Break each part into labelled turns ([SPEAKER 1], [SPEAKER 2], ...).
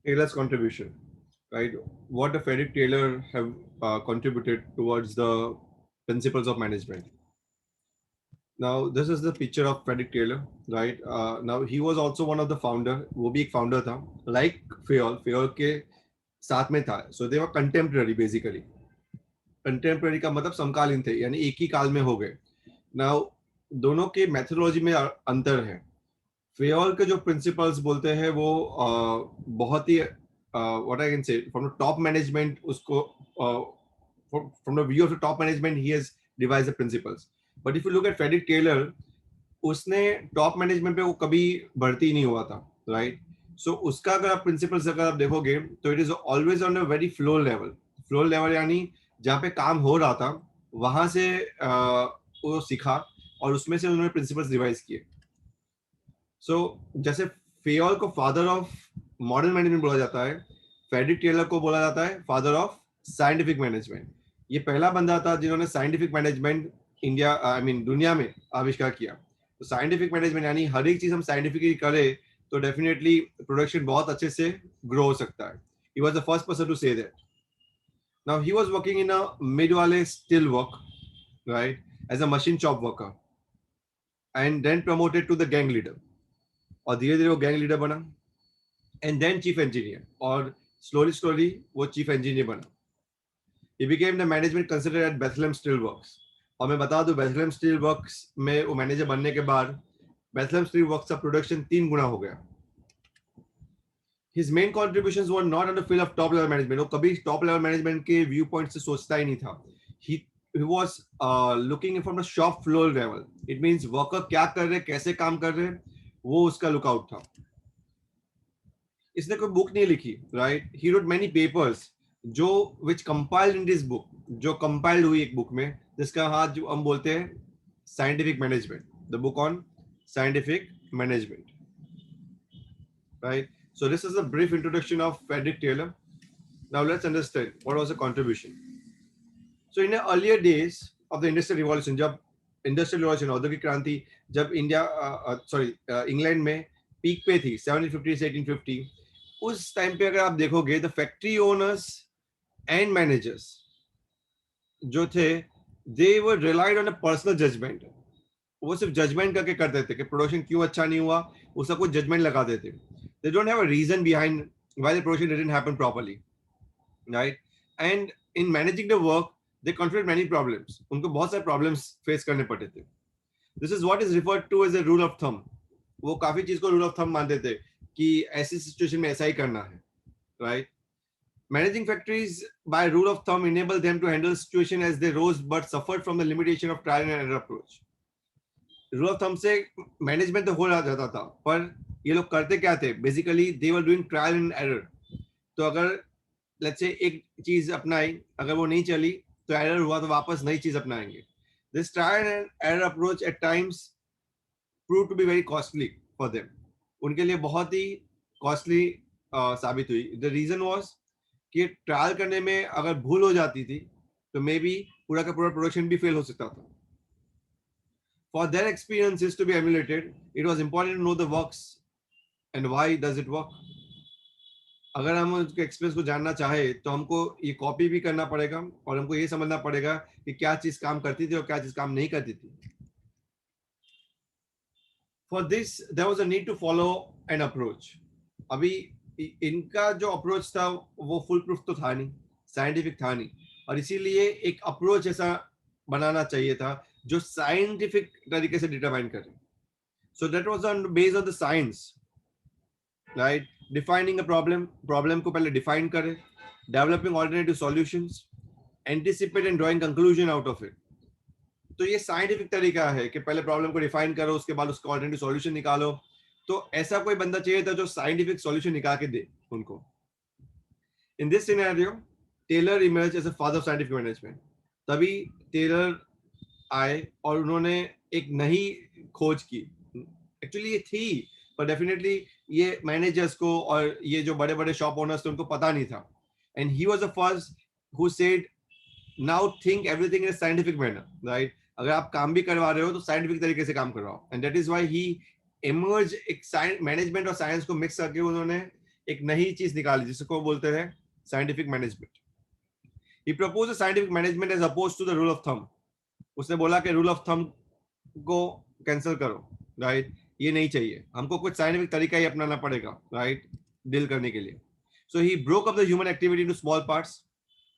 [SPEAKER 1] Taylor's contribution, right? What the Frederick Taylor have contributed towards the principles of management. Now, this is the picture of Frederick Taylor, right? Now, he was also one of the founder. वो भी एक founder था, like Fayol. Fayol के साथ में था. So they were contemporary basically. Contemporary का मतलब समकालीन थे, यानी एक ही काल में हो गए. Now, दोनों के methodology में अंतर है. फेयोल के जो प्रिंसिपल्स बोलते हैं वो बहुत ही what I can say from the top management उसको from the view of the top management he has devised the principles. But if you look at Frederick Taylor, उसने टॉप मैनेजमेंट पे वो कभी भर्ती नहीं हुआ था, राइट? सो उसका अगर आप प्रिंसिपल्स अगर आप देखोगे तो it is always on a very flow level. Flow level यानी जहाँ पे काम हो रहा था वहां से वो सीखा और उसमें से उन्होंने प्रिंसिपल्स रिवाइज किए. सो जैसे फेयोल को फादर ऑफ मॉडर्न मैनेजमेंट बोला जाता है, फ्रेडरिक टेलर को बोला जाता है फादर ऑफ साइंटिफिक मैनेजमेंट. ये पहला बंदा था जिन्होंने scientific management India I mean दुनिया में आविष्कार किया. तो साइंटिफिक मैनेजमेंट यानी हर एक चीज हम साइंटिफिकली करें तो डेफिनेटली प्रोडक्शन बहुत अच्छे से ग्रो हो सकता है. He was the first person to say that. Now he was working in a Midvale steel work, right, as a machine shop worker and then promoted to the gang leader. और धीरे धीरे वो gang leader बना and then chief engineer और slowly slowly वो chief engineer बना. He became the management consider at Bethlehem steel works. और मैं बता दूं बेथलेम स्टील वर्क्स में वो मैनेजर बनने के बाद बेथलेम स्टील वर्क्स का प्रोडक्शन 3 गुना हो गया. His main contributions were not on the field of top level management. वो कभी top level management के व्यू पॉइंट से सोचता ही नहीं था. He was looking from the shop floor level. It means worker क्या कर रहे, कैसे काम कर रहे, वो उसका लुकआउट था. इसने कोई बुक नहीं लिखी, right? He wrote many papers जो विच कंपाइल्ड इन दिस बुक, जो कंपाइल्ड हुई एक बुक में जिसका हाथ जो हम बोलते हैं scientific management, the book on scientific management, right? So this is a brief introduction of Frederick Taylor. Now let's understand what was the contribution. So in the earlier days of the Industrial Revolution, जब industrial revolution औद्योगिक क्रांति जब India England में peak पे थी 1750 से 1850, उस time पे अगर आप देखोगे the factory owners and managers जो थे they were relied on a personal judgement. वो सिर्फ जजमेंट करके करते थे कि प्रोडक्शन क्यों अच्छा नहीं हुआ, उसका कुछ जजमेंट लगा देते. They don't have a reason behind why the production didn't happen properly, right? And in managing the work they confront many problems. उनको बहुत सारे प्रॉब्लम्स फेस करने पड़ते थे. This is what is referred to as a rule of thumb. वो काफी चीज को रूल ऑफ थंब मानते थे कि ऐसी सिचुएशन में ऐसा ही करना है, right? Managing factories by rule of thumb enabled them to handle situation as they rose but suffered from the limitation of trial and error approach. Rule of thumb से management तो हो जाता था पर ये लोग करते क्या थे, basically they were doing trial and error. तो अगर लेट्स से एक चीज अपनाई, अगर वो नहीं चली तो एरर हुआ तो वापस नई चीज अपनाएंगे. This trial and error approach at times prove to be very costly for them. उनके लिए बहुत ही कॉस्टली साबित हुई. द रीजन वॉज कि ट्रायल करने में अगर भूल हो जाती थी तो मे बी पूरा का पूरा प्रोडक्शन भी फेल हो सकता था. For their experiences to be emulated it was important to know the works and why does it work. अगर हम उसके एक्सपीरियंस को जानना चाहे तो हमको ये कॉपी भी करना पड़ेगा और हमको ये समझना पड़ेगा कि क्या चीज काम करती थी और क्या चीज काम नहीं करती थी. For this there was a need to follow an approach. अभी इनका जो अप्रोच था वो फुल प्रूफ तो था नहीं, साइंटिफिक था नहीं, और इसीलिए एक अप्रोच ऐसा बनाना चाहिए था जो साइंटिफिक तरीके से डिटरमाइन करे. So that was on based on the science, right? Defining a problem, problem को पहले डिफाइन करे, developing alternative solutions, anticipate and drawing conclusion out of it. तो ये साइंटिफिक तरीका है कि पहले प्रॉब्लम को डिफाइन करो, उसके बाद उसका ऑल्टरनेटिव सॉल्यूशन निकालो. तो ऐसा कोई बंदा चाहिए था जो साइंटिफिक सॉल्यूशन निकाल के दे उनको. In this scenario Taylor emerge as a father of scientific management. तभी टेलर आए और उन्होंने एक नई खोज की. एक्चुअली ये थी पर डेफिनेटली ये मैनेजर्स को और ये जो बड़े बड़े शॉप ओनर्स थे उनको पता नहीं था. And he was the first who said now think everything in scientific manner, right? अगर आप काम भी करवा रहे हो तो साइंटिफिक तरीके से काम करवाओ. And that is why he emerge एक मैनेजमेंट और साइंस को मिक्स करके उन्होंने एक नई चीज निकाली जिसको बोलते हैं scientific management. He propose scientific management as oppose to the rule of thumb. उसने बोला कि रूल ऑफ थंब को कैंसिल करो, राइट. ये नहीं चाहिए, हमको कुछ साइंटिफिक तरीका ही अपनाना पड़ेगा, राइट, डील करने के लिए. So he broke up the human activity into small parts.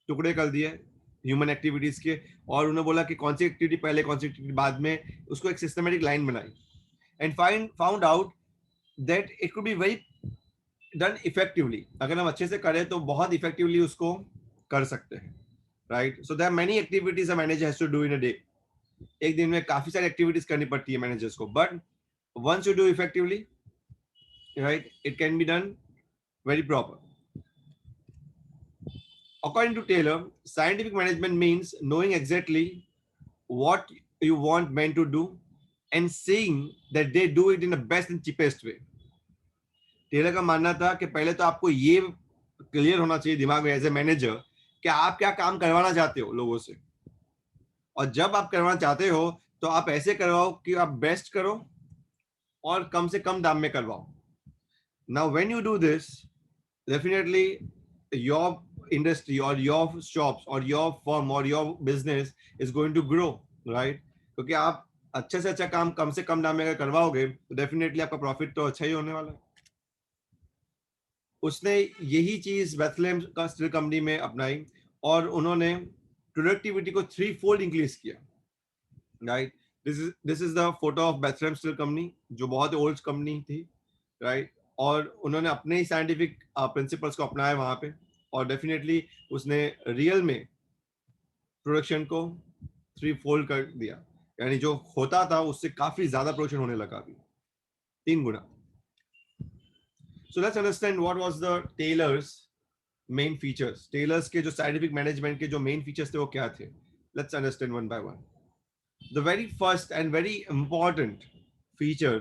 [SPEAKER 1] टुकड़े कर दिए ह्यूमन एक्टिविटीज के, और उन्होंने बोला कि कौन सी एक्टिविटी पहले कौन सी एक्टिविटी बाद में, उसको एक सिस्टमेटिक लाइन बनाई. And found out that it could be very done effectively. अगर हम अच्छे से करें तो बहुत इफेक्टिवली उसको कर सकते हैं, right. So there are many activities a manager has to do in a day. एक दिन में काफी सारी एक्टिविटीज करनी पड़ती है मैनेजर्स को, but once you do effectively, right, it can be done very proper. According to Taylor, scientific management means knowing exactly what you want men to do and seeing that they do it in the best and cheapest way. Taylor का मानना था कि पहले तो आपको ये clear होना चाहिए दिमाग में एज ए मैनेजर कि आप क्या काम करवाना चाहते हो लोगों से, और जब आप करवाना चाहते हो तो आप ऐसे करवाओ कि आप बेस्ट करो और कम से कम दाम में करवाओ. Now when you do this, definitely your industry or your shops or your firm or your business is going to grow, right? क्योंकि आप अच्छे से अच्छा काम कम से कम दाम में अगर करवाओगे तो डेफिनेटली आपका प्रॉफिट तो अच्छा ही होने वाला है. उसने यही चीज बेथलेहेम का स्टील कंपनी में अपनाई और उन्होंने प्रोडक्टिविटी को 3-fold इंक्रीज किया, right. This is the photo of Bethlehem steel company, जो बहुत ओल्ड कंपनी थी, राइट. और उन्होंने अपने ही साइंटिफिक प्रिंसिपल्स को अपनाया वहां पे, और डेफिनेटली उसने रियल में प्रोडक्शन को 3-fold कर दिया, यानी जो होता था उससे काफी ज्यादा प्रोडक्शन होने लगा, अभी 3 गुना. So let's understand what was the Taylor's main features. Taylor's के जो साइंटिफिक मैनेजमेंट के जो मेन फीचर्स थे वो क्या थे. Let's understand one by one. The very first and very important feature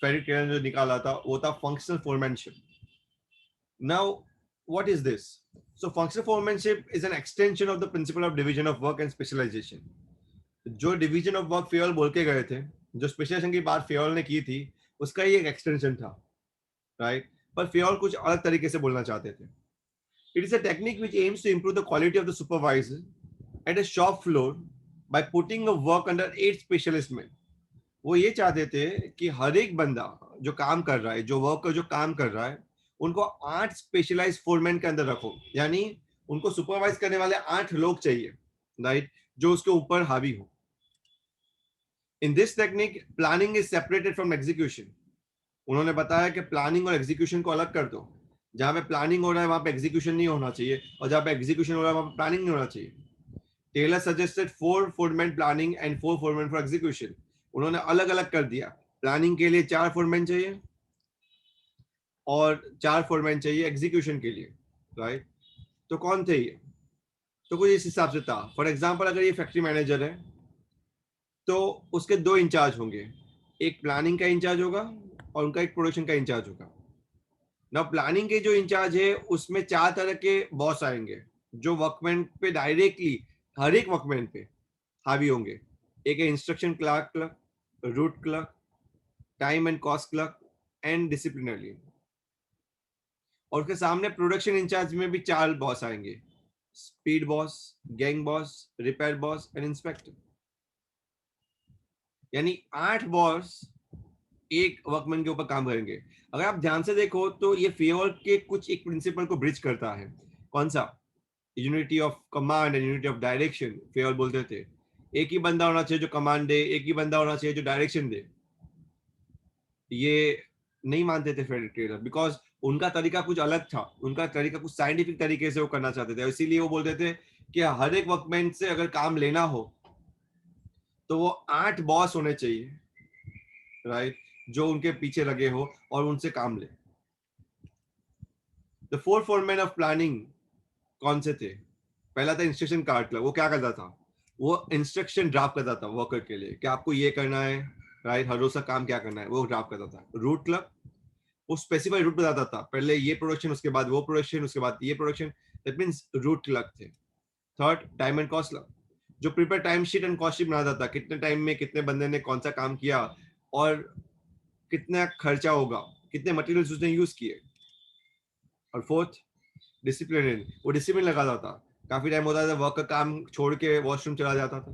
[SPEAKER 1] Frederick Taylor ने जो निकाला था वो था functional foremanship. Now what is this? So functional foremanship is an extension of the principle of division of work and specialization. जो division of work Fayol बोल के गए थे, जो स्पेशलाइजेशन की बात फेयल ने की थी, उसका ही एक एक्सटेंशन था, राइट. पर फेयल कुछ अलग तरीके से बोलना चाहते थे. It is a technique which aims to improve the quality of the supervisor at a shop floor by putting a work under 8 specialist man. वो ये चाहते थे कि हर एक बंदा जो काम कर रहा है, जो वर्कर जो काम कर रहा है, उनको 8 स्पेशलाइज्ड फोरमैन के अंदर रखो, यानी उनको सुपरवाइज करने वाले 8 लोग चाहिए, राइट, जो उसके ऊपर हावी हो. In this technique planning is separated from execution. उन्होंने बताया कि प्लानिंग और एग्जीक्यूशन को अलग कर दो. जहां पे प्लानिंग हो रहा है वहां पे एग्जीक्यूशन नहीं होना चाहिए, और जहां पे एग्जीक्यूशन हो रहा है वहां पे प्लानिंग नहीं होना चाहिए. Taylor suggested 4 foreman planning and 4 foreman for execution. उन्होंने अलग अलग कर दिया. प्लानिंग के लिए 4 फोरमैन चाहिए और 4 फोरमैन चाहिए एग्जीक्यूशन के लिए, राइट. तो कौन थे ये? तो कुछ इस हिसाब से था. फॉर एग्जांपल अगर ये फैक्ट्री मैनेजर है तो उसके 2 इंचार्ज होंगे, एक प्लानिंग का इंचार्ज होगा और उनका एक प्रोडक्शन का इंचार्ज होगा. ना प्लानिंग के जो इंचार्ज है उसमें 4 तरह के बॉस आएंगे जो वर्कमैन पे डायरेक्टली हर एक वर्कमैन पे हावी होंगे. एक है instruction clerk, root clerk, time and cost clerk and disciplinary. और उसके सामने प्रोडक्शन इंचार्ज में भी 4 बॉस आएंगे, speed boss, gang boss, repair boss and inspector. यानी 8 बॉस एक वर्कमैन के ऊपर काम करेंगे. अगर आप ध्यान से देखो तो ये फेयर के कुछ एक प्रिंसिपल को ब्रिज करता है. कौन सा? Unity of command and unity of direction. Fair बोलते थे एक ही बंदा होना चाहिए जो कमांड दे, एक ही बंदा होना चाहिए जो डायरेक्शन दे. ये नहीं मानते थे फेडरिक टेलर, बिकॉज उनका तरीका कुछ अलग था. उनका तरीका कुछ साइंटिफिक तरीके से वो करना चाहते थे. इसीलिए वो बोलते थे कि हर एक वर्कमैन से अगर काम लेना हो तो वो 8 बॉस होने चाहिए, राइट, जो उनके पीछे लगे हो और उनसे काम ले. द 4 फोरमैन ऑफ प्लानिंग कौन से थे? पहला था इंस्ट्रक्शन कार्ड क्लर्क. वो क्या करता था? वो इंस्ट्रक्शन ड्राफ्ट करता था वर्कर के लिए कि आपको ये करना है, राइट, हर रोज का काम क्या करना है, वो ड्राफ्ट करता था. रूट क्लर्क वो स्पेसिफाइड रूट बताता था, पहले ये प्रोडक्शन, उसके बाद वो प्रोडक्शन, उसके बाद ये production. That means route clerk थे. Third, time and cost clerk, जो prepare time sheet and cost sheet बनाता था, कितने टाइम में कितने बंदे ने कौन सा काम किया और कितना खर्चा होगा, कितने मटेरियल्स उसने यूज किए. और फोर्थ डिसिप्लिन, वो डिसिप्लिन लगाता था। काफी टाइम होता था वर्क का काम छोड़ के वॉशरूम चला जाता था,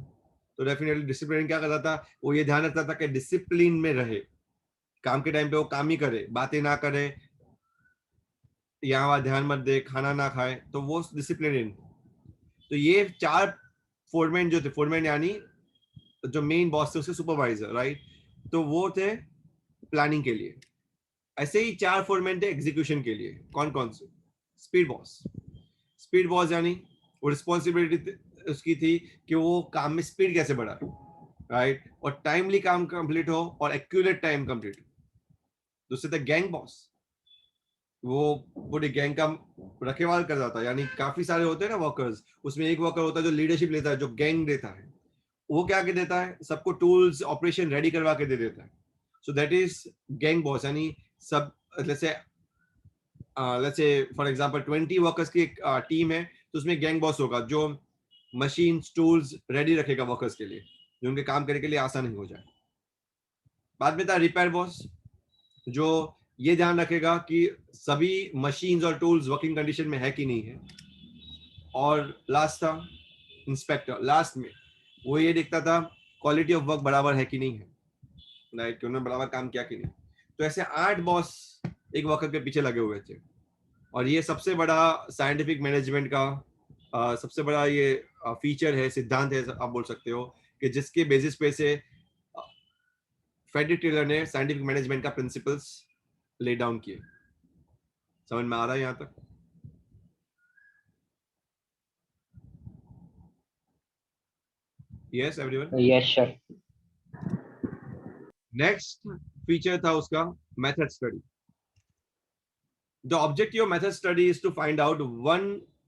[SPEAKER 1] तो डेफिनेटली डिसिप्लिन क्या करता था, वो ये ध्यान रखता था कि डिसिप्लिन में रहे, काम के टाइम पे वो काम ही करे, बातें ना करे, यहाँ वहाँ ध्यान मत दे, खाना ना खाए, तो वो डिसिप्लिन। तो ये 4 फोरमैन जो थे, फोरमैन यानी जो मेन बॉस थे उसके सुपरवाइजर, राइट, तो वो थे प्लानिंग के लिए। ऐसे ही 4 फोरमैन थे एग्जीक्यूशन के लिए। कौन कौन से? स्पीड बॉस, स्पीड बॉस यानी वो रिस्पॉन्सिबिलिटी उसकी थी कि वो काम में स्पीड कैसे बढ़ाए, राइट, और टाइमली काम कंप्लीट हो और एक्यूरेट टाइम कंप्लीट हो। दूसरे थे गैंग बॉस, वो पूरी गैंग का रखेवाल करता था, यानी काफी सारे होते हैं ना वर्कर्स, उसमें एक वर्कर होता है जो लीडरशिप लेता है, जो गैंग देता है, वो क्या के देता है, सबको टूल्स ऑपरेशन रेडी करवा के दे देता है। So that is gang boss, यानी सब जैसे let's say for example 20 workers की एक टीम है, तो उसमें गैंग बॉस होगा जो मशीन टूल्स रेडी रखेगा वर्कर्स के लिए, जो उनके काम करने के लिए आसान ही हो जाए। बाद में था रिपेयर बॉस, जो ये ध्यान रखेगा कि सभी मशीन्स और टूल्स वर्किंग कंडीशन में है कि नहीं है। और लास्ट था इंस्पेक्टर, लास्ट में वो ये देखता था क्वालिटी ऑफ वर्क बराबर है कि नहीं है, राइट, कि उन्होंने बराबर काम किया कि नहीं। तो ऐसे 8 बॉस एक वर्कर के पीछे लगे हुए थे। और ये सबसे बड़ा साइंटिफिक मैनेजमेंट का सबसे बड़ा ये फीचर है, सिद्धांत है आप बोल सकते हो, कि जिसके बेसिस पे से फ्रेडरिक टेलर ने साइंटिफिक मैनेजमेंट का प्रिंसिपल्स ले डाउन किए। समझ में आ रहा है यहाँ तक? Yes everyone?
[SPEAKER 2] Yes sir.
[SPEAKER 1] Next feature था उसका method study. The objective of method study is to find out one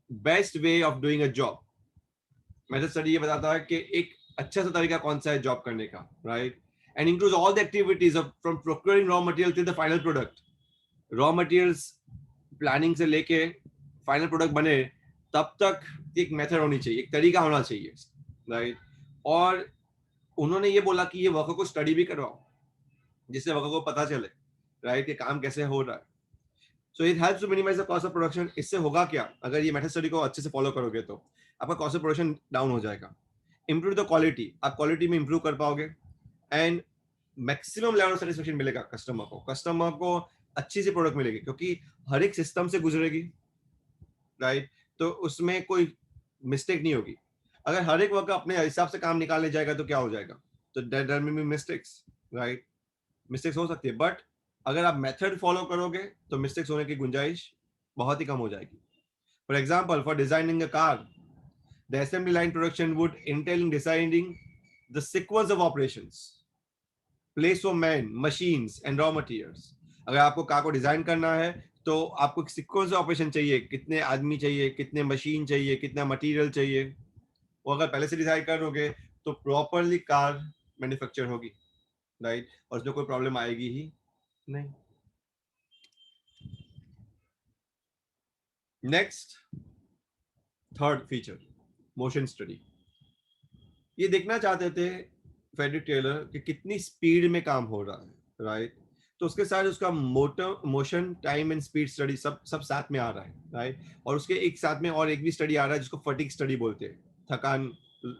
[SPEAKER 1] best way of doing a job. Method study ये बताता है कि एक अच्छा सा तरीका कौन सा है जॉब करने का, right, and includes all the activities from procuring raw material to the final product. Raw materials planning से लेके फाइनल प्रोडक्ट बने तब तक एक मेथड होनी चाहिए, एक तरीका होना चाहिए, राइट। और उन्होंने ये बोला कि ये वर्कर को स्टडी भी करवाओ, जिससे वर्कर को पता चले, राइट, कि काम कैसे हो रहा है। So it helps to minimise the cost of production. इससे होगा क्या, अगर ये मेथड स्टडी को अच्छे से फॉलो करोगे तो आपका कॉस्ट ऑफ प्रोडक्शन डाउन हो जाएगा। इंप्रूव द क्वालिटी, आप क्वालिटी में इंप्रूव कर पाओगे, and maximum level of satisfaction मिलेगा कस्टमर को। कस्टमर को अच्छी सी प्रोडक्ट मिलेगी क्योंकि हर एक सिस्टम से गुजरेगी, राइट, तो उसमें कोई मिस्टेक नहीं होगी। अगर हर एक वर्कर अपने हिसाब से काम निकालने जाएगा तो क्या हो जाएगा, तो there may be mistakes, right, mistakes हो सकती है। बट अगर आप मेथड फॉलो करोगे तो मिस्टेक्स होने की गुंजाइश बहुत ही कम हो जाएगी। For example, for designing a car, the assembly line production would Intel in deciding the sequence of operations, place of man, machines and raw materials. अगर आपको कार को डिजाइन करना है तो आपको एक सीक्वेंस ऑफ ऑपरेशन चाहिए, कितने आदमी चाहिए, कितने मशीन चाहिए, कितना मटेरियल चाहिए। वो अगर पहले से डिसाइड करोगे तो प्रॉपरली कार मैन्युफैक्चर होगी, राइट, और उसमें कोई प्रॉब्लम आएगी ही नहीं। Next, third feature, motion study. ये देखना चाहते थे फ्रेडरिक टेलर कि कितनी स्पीड में काम हो रहा है, राइट, तो उसके साथ उसका motion time and speed study सब साथ में आ रहा है, राइट। और उसके एक साथ में और एक भी स्टडी आ रहा है जिसको फटीग स्टडी बोलते हैं, थकान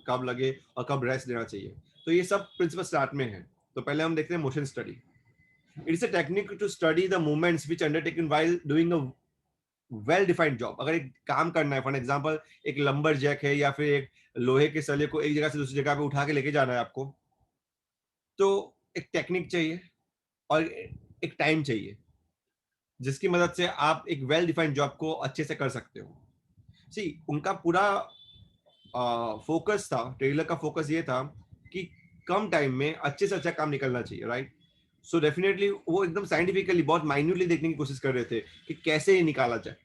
[SPEAKER 1] कब लगे और कब रेस्ट देना चाहिए। तो ये सब प्रिंसिपल साथ में है। तो पहले हम देखते हैं motion study. It is a technique to study the movements which undertaken while doing a well defined job. अगर एक काम करना है, फॉर एग्जांपल एक लंबर जैक है या फिर एक लोहे के सले को एक जगह से दूसरी जगह पे उठा के लेके जाना है आपको, तो एक टेक्निक चाहिए और एक टाइम चाहिए जिसकी मदद से आप एक वेल डिफाइंड जॉब को अच्छे से कर सकते हो। सी, उनका पूरा फोकस था, टेलर का फोकस ये था कि कम टाइम में अच्छे से अच्छा काम निकलना चाहिए, राइट। सो डेफिनेटली वो एकदम साइंटिफिकली बहुत माइन्यूटली देखने की कोशिश कर रहे थे कि कैसे ये निकाला जाए।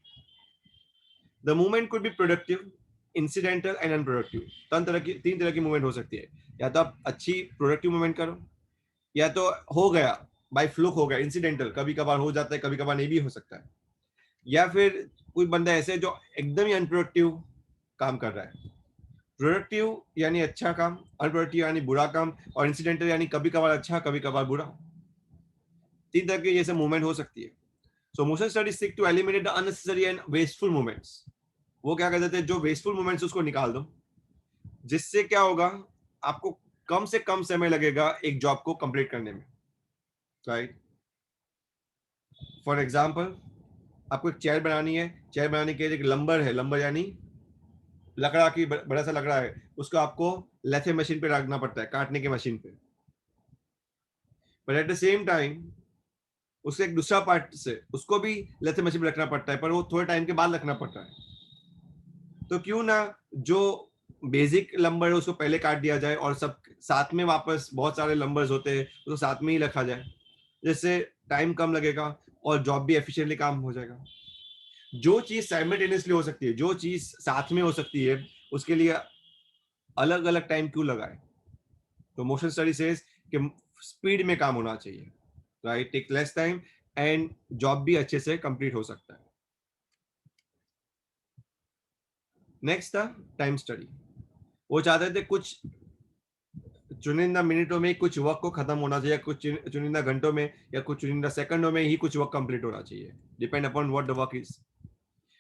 [SPEAKER 1] The movement could be productive, incidental and unproductive. तीन तरह की मूवमेंट हो सकती है। या तो आप अच्छी प्रोडक्टिव मूवमेंट करो, या तो हो गया बाय फ्लुक, हो गया इंसिडेंटल, कभी कभार हो जाता है, कभी कभार नहीं भी हो सकता है। या फिर कोई बंदा ऐसे जो एकदम ही अनप्रोडक्टिव काम कर रहा है। प्रोडक्टिव यानी अच्छा काम, अनप्रोडक्टिव यानी बुरा काम, और इंसिडेंटल यानी कभी कभार अच्छा कभी कभार बुरा। तीन तरह की जैसे मूवमेंट हो सकती है। So motion study seek to eliminate the unnecessary and wasteful movements. वो क्या कहते थे, जो वेस्टफुल मूवमेंट्स उसको निकाल दो, जिससे क्या होगा, आपको कम से कम समय लगेगा एक जॉब को कंप्लीट करने में, राइट. फॉर एग्जाम्पल, आपको एक चेयर बनानी है, चेयर बनाने के लिए एक लंबर है, लंबर यानी लकड़ा की बड़ा सा लकड़ा है, उसको आपको लेथे मशीन पे रखना पड़ता है, काटने की मशीन पे. But at the same time उसके एक दूसरा पार्ट से उसको भी लेथे मशीन पे रखना पड़ता है, पर वो थोड़े टाइम के बाद रखना पड़ता है. तो क्यों ना जो बेसिक लंबर है उसको पहले काट दिया जाए और सब साथ में, वापस बहुत सारे लंबर्स होते हैं उसको साथ में ही रखा जाए, जिससे टाइम कम लगेगा और जॉब भी एफिशिएंटली काम हो जाएगा. जो चीज साइमल्टेनियसली हो सकती है, जो चीज साथ में हो सकती है, उसके लिए अलग अलग टाइम क्यों लगाए. तो मोशन स्टडी सेज कि स्पीड में काम होना चाहिए, right, take less time and job भी अच्छे से कंप्लीट हो सकता है. नेक्स्ट था टाइम स्टडी. वो चाहते थे कुछ चुनिंदा मिनटों में कुछ वर्क को खत्म होना चाहिए, कुछ चुनिंदा घंटों में या कुछ चुनिंदा सेकंडों में ही कुछ वर्क कंप्लीट होना चाहिए, depend upon what the work is.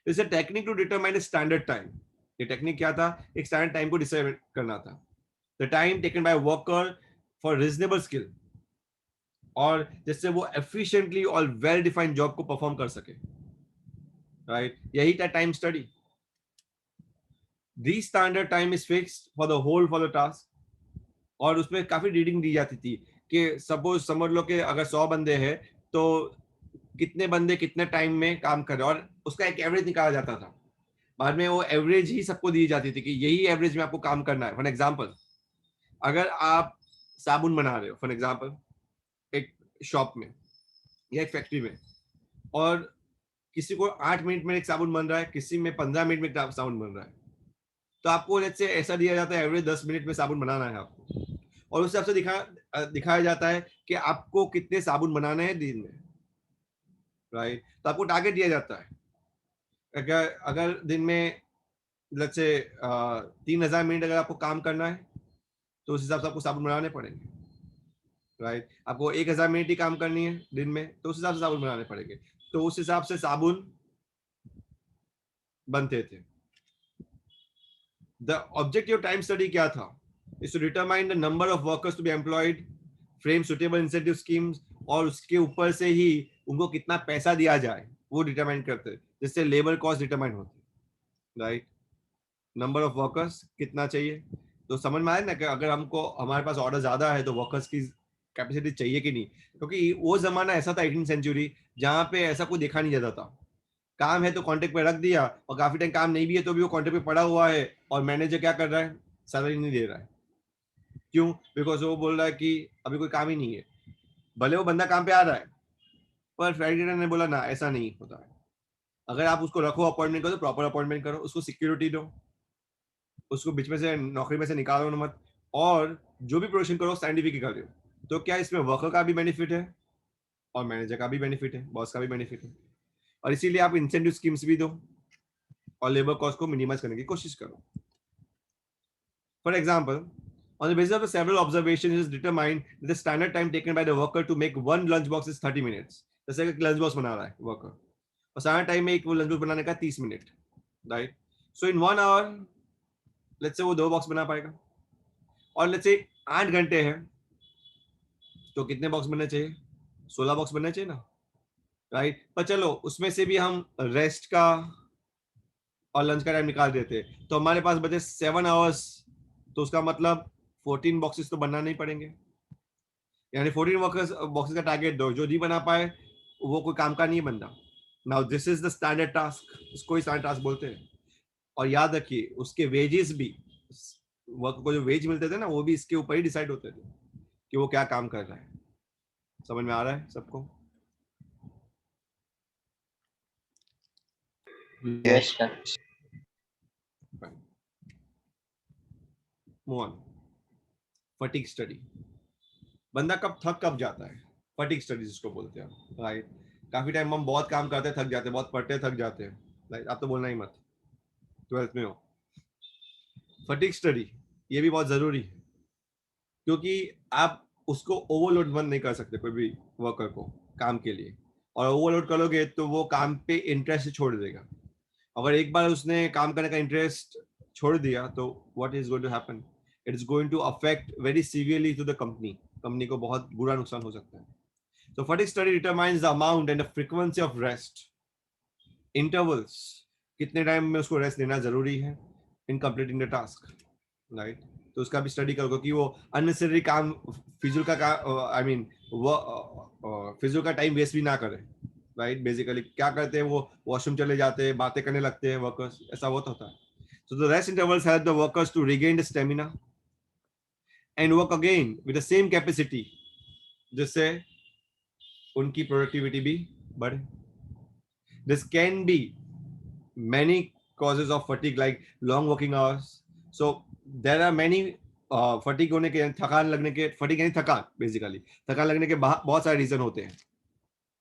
[SPEAKER 1] It's a technique to determine standard time. ये टेक्निक क्या था, एक स्टैंडर्ड टाइम को डिसाइड करना था. The time taken by worker for reasonable skill, और जिससे वो एफिशिएंटली और वेल डिफाइंड जॉब को परफॉर्म कर सके, राइट. यही था time study. The standard time is fixed for the whole for the task. और उसमें काफी रीडिंग दी जाती थी कि सपोज समझ लो कि अगर 100 बंदे हैं तो कितने बंदे कितने टाइम में काम कर रहे हैं, और उसका एक एवरेज निकाला जाता था. बाद में वो एवरेज ही सबको दी जाती थी कि यही एवरेज में आपको काम करना है. फॉर एग्जाम्पल, अगर आप साबुन बना रहे हो, फॉर एग्जाम्पल एक शॉप में या एक फैक्ट्री में, और किसी को 8 मिनट में एक साबुन बन रहा है, किसी में 15 मिनट में एक साबुन बन रहा है, तो आपको लेट्स से ऐसा दिया जाता है एवरेज 10 मिनट में साबुन बनाना है आपको, और उस हिसाब से दिखाया जाता है कि आपको कितने साबुन बनाने हैं दिन में, राइट. तो आपको टारगेट दिया जाता है. अगर अगर दिन में लेट्स से 3,000 मिनट अगर आपको काम करना है, तो उस हिसाब से आपको साबुन बनाने पड़ेंगे, राइट. आपको 1,000 मिनट ही काम करनी है दिन में, तो उस हिसाब से साबुन बनाने पड़ेंगे. तो उस हिसाब से साबुन बनते थे. द ऑब्जेक्टिव टाइम स्टडी क्या था, is to determine the number of workers to be employed, frame suitable incentive schemes, और उसके ऊपर से ही उनको कितना पैसा दिया जाए वो डिटरमाइन करते हैं, जिससे लेबर कॉस्ट डिटरमाइन होती है, राइट. नंबर ऑफ वर्कर्स कितना चाहिए, तो समझ में आया ना कि अगर हमको हमारे पास ऑर्डर ज्यादा है तो वर्कर्स की कैपेसिटी चाहिए कि नहीं, क्योंकि वो जमाना ऐसा था 18th सेंचुरी, जहाँ पे ऐसा कोई देखा नहीं जाता था. काम है तो कॉन्ट्रैक्ट पे रख दिया, और काफी टाइम काम नहीं भी है तो भी वो कॉन्ट्रैक्ट पे पड़ा हुआ है, और मैनेजर क्या कर रहा है, सैलरी नहीं दे रहा है. क्यों, बिकॉज वो बोल रहा है कि अभी कोई काम ही नहीं है. भले वो बंदा काम पे आ रहा है, पर फ्राइडे ने बोला ना ऐसा नहीं होता है. अगर आप उसको रखो अपॉइंटमेंट करो तो प्रॉपर अपॉइंटमेंट करो, उसको सिक्योरिटी दो, उसको बीच में से नौकरी में से निकालो मत, और जो भी प्रोडक्शन करो साइंटिफिक करो. तो क्या इसमें वर्कर का भी बेनिफिट है और मैनेजर का भी बेनिफिट है, बॉस का भी बेनिफिट है, और इसीलिए आप इंसेंटिव स्कीम्स भी दो और लेबर कॉस्ट को मिनिमाइज करने की कोशिश करो. For example, on the basis of several observations, it is determined that the standard time taken by the worker to make one lunch box is 30 minutes. जैसे कि लंच बॉक्स बना रहा है वर्कर, और सारा टाइम में एक वो लंच बॉक्स बनाने का 30 minute, right. So in 1 hour let's say वो 2 बॉक्स बना पाएगा, और लेट्स से 8 घंटे हैं तो कितने बॉक्स बनने चाहिए, 16 बॉक्स बनने चाहिए ना, राइट. पर चलो उसमें से भी हम रेस्ट का और लंच का टाइम निकाल देते तो हमारे पास बचे 7 आवर्स, तो उसका मतलब 14 बॉक्सेस तो बनना नहीं पड़ेंगे, यानी 14 बॉक्सेस का टारगेट दो, जो नहीं बना पाए वो कोई काम का नहीं बनता. Now this is the standard task, इसको ही स्टैंडर्ड टास्क बोलते हैं. और याद रखिए उसके वेजेस भी, वर्क को जो वेज मिलते थे ना, वो भी इसके ऊपर ही डिसाइड होते थे कि वो क्या काम कर रहा है. समझ में आ रहा है सबको?
[SPEAKER 2] Yes, sir.
[SPEAKER 1] Move on. Fatigue study. बंदा कब जाता है, फटीग स्टडी जिसको बोलते हैं, राइट. काफी टाइम हम बहुत काम करते थक जाते हैं, बहुत पढ़ते थक जाते हैं, राइट. आप तो बोलना ही मत, 12th में हो. फटीग स्टडी ये भी बहुत जरूरी है, क्योंकि आप उसको ओवरलोड बंद नहीं कर सकते कोई भी वर्कर को काम के लिए. और ओवरलोड करोगे तो वो काम पे इंटरेस्ट छोड़ देगा। अगर एक बार उसने काम करने का इंटरेस्ट छोड़ दिया तो what is going to happen, it is going to affect very severely to the company, company को बहुत बुरा नुकसान हो सकता है। So fatigue study determines the amount and the frequency of rest intervals, कितने टाइम में उसको रेस्ट लेना जरूरी है इन कंप्लीटिंग द टास्क, राइट। तो उसका भी स्टडी करोगे कि वो अननेसेसरी काम, फिजूल का आई मीन वो फिजूल का टाइम वेस्ट भी ना करे, राइट। बेसिकली क्या करते हैं वो वॉशरूम चले जाते हैं, बातें करने लगते हैं वर्कर्स, ऐसा बहुत होता है। So the rest intervals help the workers to regain the stamina and work again with the same capacity, जिससे उनकी प्रोडक्टिविटी भी बढ़े। This can be many causes of fatigue like long working hours. So there are many fatigue होने के, थकान लगने के, fatigue यानी थकान, बेसिकली थकान लगने के बहुत सारे रीजन होते हैं।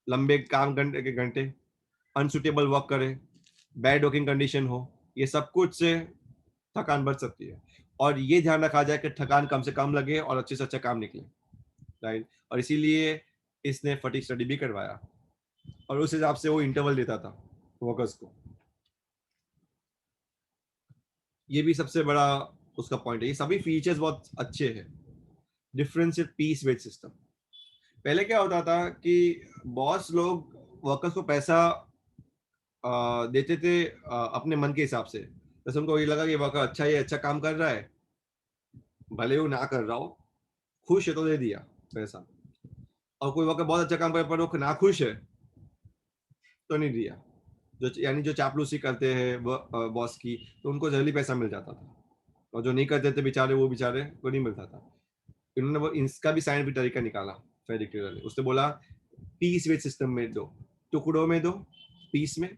[SPEAKER 1] लंबे काम करने के घंटे, अनसुटेबल वर्क करें, बैड वर्किंग कंडीशन हो, ये सब कुछ से थकान बढ़ सकती है। और ये ध्यान रखा जाए कि थकान कम से कम लगे और अच्छे से अच्छा काम निकले, राइट। और इसीलिए इसने फटीग स्टडी भी करवाया और उस हिसाब से वो इंटरवल देता था वर्कर्स को। ये भी सबसे बड़ा उसका पॉइंट है। ये सभी फीचर्स बहुत अच्छे हैं। Differential piece wage system. पहले क्या होता था कि बॉस लोग वर्कर्स को पैसा देते थे अपने मन के हिसाब से। जैसे उनको ये लगा कि वर्कर अच्छा है, अच्छा काम कर रहा है, भले वो ना कर रहा हो, खुश है तो दे दिया पैसा। और कोई वर्कर बहुत अच्छा काम कर पर वो ना खुश है तो नहीं दिया। जो यानी जो चापलूसी करते हैं बॉस की, तो उनको जल्दी पैसा मिल जाता था, और जो नहीं करते थे बेचारे, वो बेचारे को नहीं मिलता था। इन्होंने वो इसका भी साइंटिफिक तरीका निकाला फेरिक टेलर ने। उसने बोला पीस वेज सिस्टम में दो, टुकड़ों में दो, पीस में,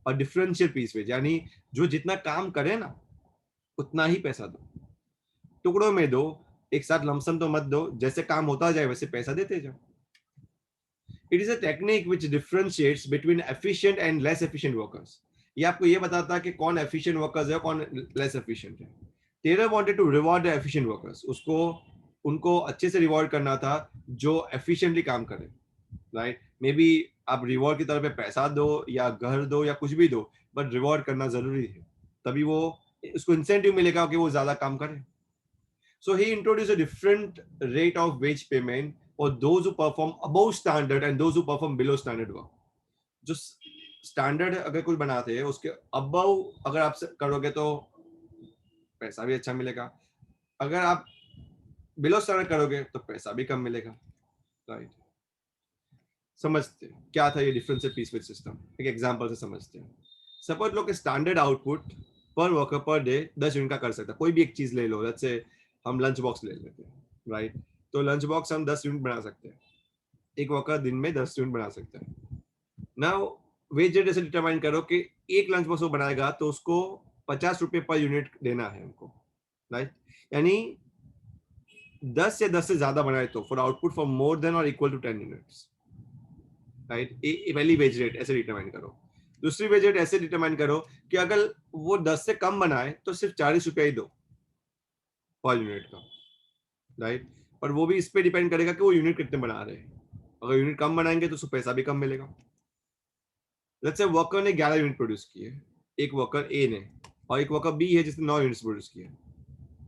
[SPEAKER 1] और डिफरेंशियल पीस वेज यानी जो जितना काम करे ना उतना ही पैसा दो। टुकड़ों में दो, एक साथ लमसम तो मत दो, जैसे काम होता जाए वैसे पैसा देते जाओ। It is a technique which differentiates between efficient and less efficient workers. ये आपको ये बताता है कि कौन एफिशिएंट वर्कर्स है, कौन लेस एफिशिएंट है। Taylor wanted to reward the efficient workers. उसको उनको अच्छे से रिवॉर्ड करना था जो एफिशिएंटली काम करे, राइट। मे बी आप रिवॉर्ड की तरह पे पैसा दो या घर दो या कुछ भी दो, बट रिवॉर्ड करना जरूरी है, तभी वो उसको इंसेंटिव मिलेगा कि वो ज्यादा काम करे। So he introduced a different rate of wage payment for those who perform above standard and those who perform below standard work. जो स्टैंडर्ड अगर कुछ बनाते हैं उसके अबव अगर आप करोगे तो पैसा भी अच्छा मिलेगा, अगर आप बिलो स्टैंडर्ड करोगे तो पैसा भी कम मिलेगा, राइट। समझते हैं क्या था ये डिफरेंस है पीस वेज सिस्टम, एक एग्जांपल से समझते हैं। सपोज लो कि स्टैंडर्ड आउटपुट पर वर्कर पर डे 10 यूनिट का कर सकता है। कोई भी एक चीज ले लो, लेट्स से हम लंच बॉक्स ले लेते हैं, राइट। तो लंच बॉक्स हम 10 यूनिट बना सकते हैं, एक वर्कर दिन में 10 यूनिट बना सकते हैं। नाउ वेज रेट ऐसे डिटरमाइन करो कि एक लंच बॉक्स वो बनाएगा तो उसको 50 रुपए पर यूनिट देना है हमको, राइट। यानी 10 या 10 से ज्यादा बनाए तो for output for more than और इक्वल टू 10 यूनिट्स, राइट। पहली वेज रेट ऐसे डिटरमाइन करो। दूसरी वेज रेट ऐसे डिटरमाइन करो कि अगर वो 10 से कम बनाए तो सिर्फ 40 रुपया ही दो पर यूनिट का, राइट। पर वो भी इस पे डिपेंड करेगा कि वो यूनिट कितने बना रहे हैं। अगर यूनिट कम बनाएंगे तो उसको पैसा भी कम मिलेगा। लेट्स से वर्कर ने 11 यूनिट प्रोड्यूस किए, एक वर्कर ए ने, और एक वर्कर बी है जिसने 9 यूनिट्स प्रोड्यूस किए,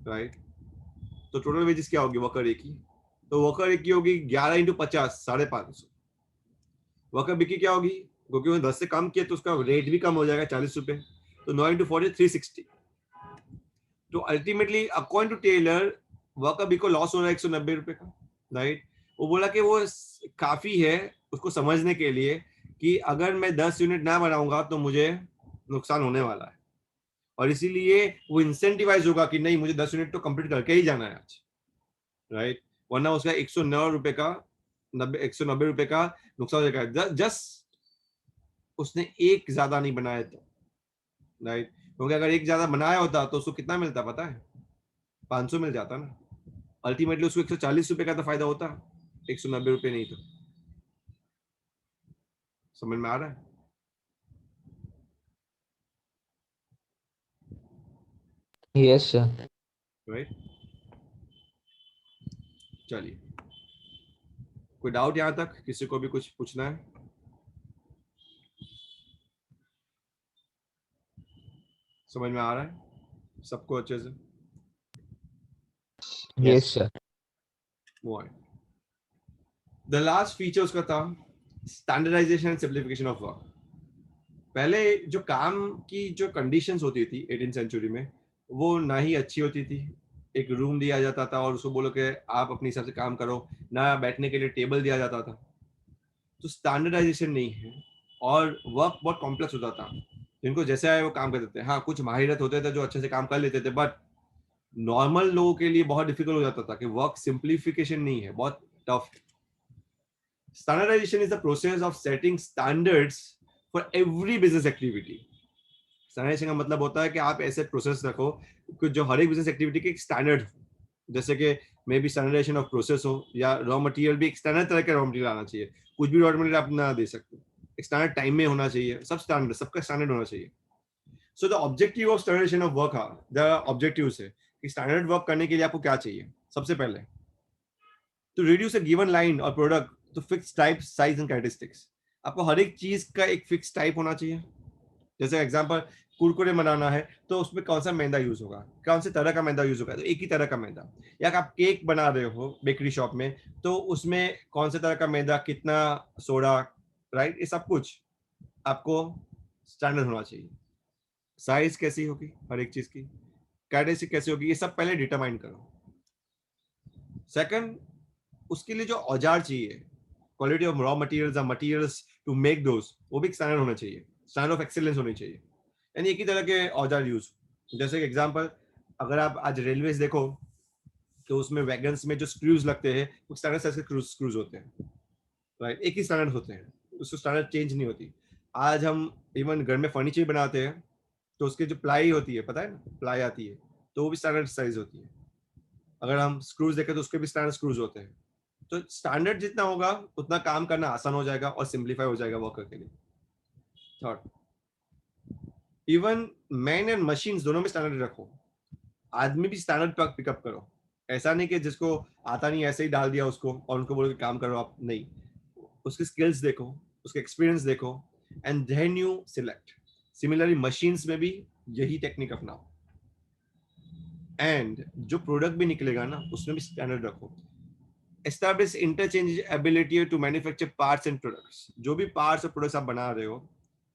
[SPEAKER 1] राइट। तो टोटल वेजेस क्या होगी वर्कर ए की? तो वर्कर ए की होगी 11 × 50, 550। वर्कर बी की क्या होगी? क्योंकि वो 10 से कम किया तो उसका रेट भी कम हो जाएगा, 40 रुपए। तो 9 × 40, 360। तो ultimately according to Taylor worker B को लॉस हो रहा है 190 रुपए का, राइट। वो बोला कि वो काफी है उसको समझने के लिए कि अगर मैं 10 यूनिट ना बनाऊंगा तो मुझे नुकसान होने वाला है, और इसीलिए वो इंसेंटिवाइज होगा कि नहीं, मुझे 10 यूनिट तो कंप्लीट करके ही जाना है आज, राइट। वरना उसका 109 रुपए का 190 रुपए का नुकसान हो जाएगा, जस्ट उसने एक ज्यादा नहीं बनाया था, राइट। क्योंकि अगर एक ज्यादा बनाया होता तो उसको कितना मिलता पता है? 500 मिल जाता ना। अल्टीमेटली उसको 140 रुपए का तो फायदा होता, 190 रुपए नहीं। तो समझ में आ रहा है,
[SPEAKER 2] Yes, sir.
[SPEAKER 1] राइट। चलिए, कोई डाउट यहाँ तक किसी को भी कुछ पूछना है? समझ में आ रहा है सबको अच्छे से?
[SPEAKER 2] Yes,
[SPEAKER 3] Yes.
[SPEAKER 2] sir.
[SPEAKER 1] The last feature उसका था standardisation and simplification of work. पहले जो काम की जो कंडीशंस होती थी 18th सेंचुरी में, वो ना ही अच्छी होती थी। एक रूम दिया जाता था और उसको बोलो कि आप अपने हिसाब से काम करो, ना बैठने के लिए टेबल दिया जाता था। तो स्टैंडर्डाइजेशन नहीं है और वर्क बहुत कॉम्प्लेक्स होता था। जिनको जैसे आए वो काम करते थे। हाँ, कुछ माहिरत होते थे जो अच्छे से काम कर लेते थे, बट नॉर्मल लोगों के लिए बहुत डिफिकल्ट हो जाता था कि वर्क सिंप्लीफिकेशन नहीं है, बहुत टफ है। Standardization is the process of setting standards for every business activity. Standardisation का मतलब होता है कि आप ऐसे प्रोसेस रखो कि जो हर एक बिजनेस एक्टिविटी के एक स्टैंडर्ड हो। जैसे कि maybe standardisation of process हो, या रॉ मटेरियल भी एक स्टैंडर्ड तरह का रॉ मटेरियल आना चाहिए। कुछ भी रॉ मटेरियल आप ना दे सकते, एक स्टैंडर्ड टाइम में होना चाहिए। सब स्टैंडर्ड, सबका स्टैंडर्ड होना चाहिए। So the objective of standardisation of work, the objective है कि स्टैंडर्ड वर्क करने के लिए आपको क्या चाहिए। सबसे पहले to reduce a given line और प्रोडक्ट तो fix type, size and characteristics. आपको हर एक चीज का एक फिक्स टाइप होना चाहिए। जैसे एग्जांपल, कुरकुरे बनाना है तो उसमें कौन सा मैदा यूज होगा, कौन से तरह का मैदा यूज होगा, तो एक ही तरह का मैदा। या आप केक बना रहे हो बेकरी शॉप में, तो उसमें कौन से तरह का मैदा, कितना सोडा, राइट, ये सब कुछ आपको स्टैंडर्ड होना चाहिए। साइज कैसी होगी हर एक चीज की, कैरेक्टरिस्टिक कैसी होगी, ये सब पहले डिटरमाइन करो। सेकंड, उसके लिए जो औजार चाहिए, क्वालिटी ऑफ रॉ मटेरियल्स और मटेरियल्स टू मेक दोस, वो भी स्टैंडर्ड होना चाहिए, स्टैंडर्ड ऑफ एक्सीलेंस होनी चाहिए। यानी एक ही तरह के औजार यूज। जैसे एग्जांपल, अगर आप आज रेलवेज देखो तो उसमें वैगन्स में जो स्क्रूज लगते हैं वो स्टैंडर्ड साइज के स्क्रूज होते हैं, राइट, एक ही स्टैंडर्ड होते हैं, उसको स्टैंडर्ड चेंज नहीं होती। आज हम इवन घर में फर्नीचर बनाते हैं तो उसकी जो प्लाई होती है, पता है ना, प्लाई आती है, तो वो भी स्टैंडर्ड साइज होती है। अगर हम स्क्रूज देखें तो उसके भी स्टैंडर्ड स्क्रूज होते हैं। तो स्टैंडर्ड जितना होगा उतना काम करना आसान हो जाएगा और सिंप्लीफाई हो जाएगा वर्कर के लिए। Third, even man and machine दोनों में स्टैंडर्ड रखो। आदमी भी स्टैंडर्ड पर पिकअप करो। ऐसा नहीं कि जिसको आता नहीं ऐसे ही डाल दिया उसको और उनको बोलो कि काम करो आप, नहीं। उसके स्किल्स देखो, उसके एक्सपीरियंस देखो, and then you select. Similarly machines में भी यही टेक्निक अपनाओ। एंड जो प्रोडक्ट भी निकलेगा ना उसमें भी स्टैंडर्ड रखो। Establish interchangeability to manufacture parts and products. जो भी पार्ट्स और प्रोडक्ट्स आप बना रहे हो,